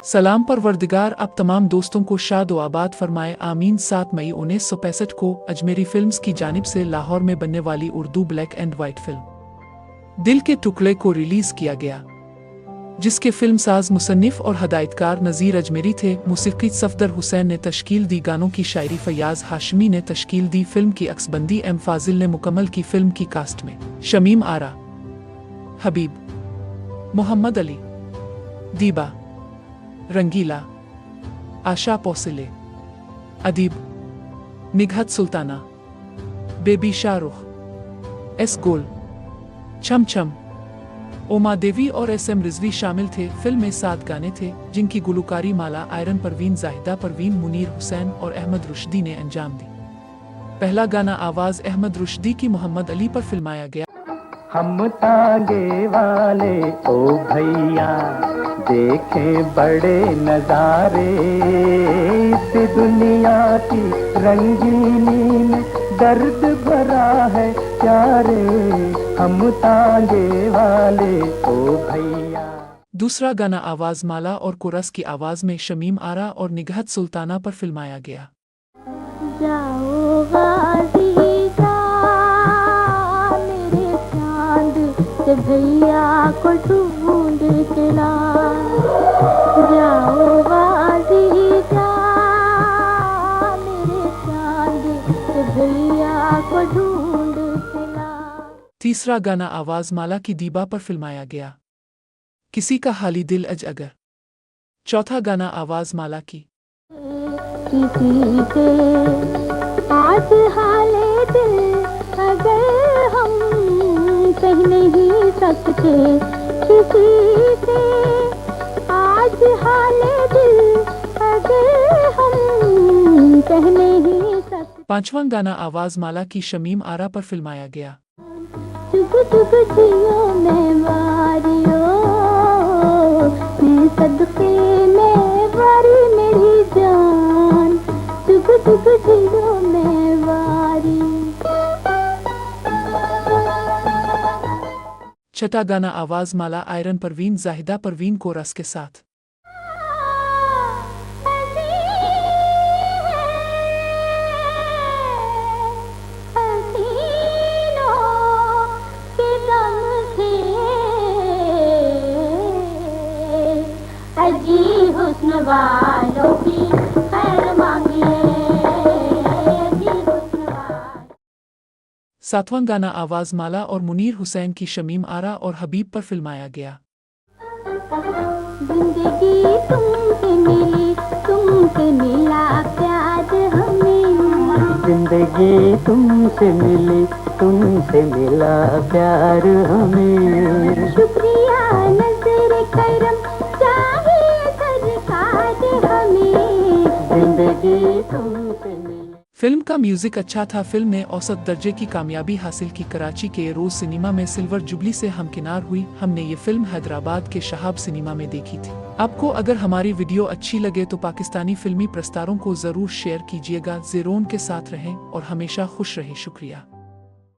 सलाम परवरदिगार अब तमाम दोस्तों को शाद व आबाद फरमाए आमीन। 7 मई 1965 को अजमेरी फिल्म्स की जानिब से लाहौर में बनने वाली Urdu black and white film दिल के टुकड़े को रिलीज किया गया, जिसके फिल्मसाज, मुसन्निफ और हदायतकार नज़ीर अजमेरी थे। मौसीकी सफदर हुसैन ने तश्कील दी, गानों की शायरी फयाज हाशमी ने तश्कील दी। फिल्म की अक्सबंदी एम फाजिल ने मुकम्मल की। फिल्म की कास्ट में शमीम आरा, हबीब, मोहम्मद अली, दीबा, रंगीला, आशा पोसिले, अदीब, निघत सुल्ताना, बेबी शाहरुख, एस गोल, छम छम, ओमा देवी और एस.एम. रिजवी शामिल थे। फिल्म में 7 गाने थे, जिनकी गुलकारी माला आयरन, परवीन जाहिदा, परवीन मुनीर हुसैन और अहमद रुश्दी ने अंजाम दी। पहला गाना आवाज अहमद रुश्दी की मोहम्मद अली पर फिल्माया गया। हम तांगे वाले ओ भैया देखें बड़े नजारे, इस दुनिया की रंगीनी में दर्द भरा है प्यारे, हम तांगे वाले ओ भैया। दूसरा गाना आवाज माला और कोरस की आवाज में शमीम आरा और निघत सुल्ताना पर फिल्माया गया। जाओ गाजी जा मेरे चांद से भैया को ढूंढ के ला, जाओ गाजी जा मेरे चांद से भैया को ढूंढ के ला। तीसरा गाना आवाज माला की दीबा पर फिल्माया गया, किसी का हाली दिल अज अगर। चौथा गाना आवाज माला की किसी के आज हाले दिल अगर हम कह नहीं सकते, किसी से आज हाले दिल अगर हम कह नहीं सकते। पांचवा गाना आवाज माला की शमीम आरा पर फिल्माया गया। चुग चुग जियो में वारियो मैं सदके में वारी मेरी जान, चुग चुग जियो में वारी। छठा गाना आवाज माला आयरन, परवीन जाहिदा, परवीन कोरस के साथ। अजी हुस्न वालों की खैर मांगिए, अजी हुस्न वालों। सातवां गाना आवाज माला और मुनीर हुसैन की शमीम आरा और हबीब पर फिल्माया गया। जिंदगी तुमसे मिली, तुमसे मिला प्यार हमें, जिंदगी तुमसे मिली, तुमसे मिला प्यार हमें। शुक्रिया नजर करम चाहिए सरकार हमें, जिंदगी तुमसे मिली। फिल्म का म्यूजिक अच्छा था। फिल्म ने औसत दर्जे की कामयाबी हासिल की। कराची के रोज सिनेमा में सिल्वर जुबली से हमकिनार हुई। हमने ये फिल्म हैदराबाद के शहाब सिनेमा में देखी थी। आपको अगर हमारी वीडियो अच्छी लगे तो पाकिस्तानी फिल्मी प्रस्तारों को जरूर शेयर कीजिएगा। ज़ेरोन के साथ रहें और हमेशा खुश रहें। शुक्रिया।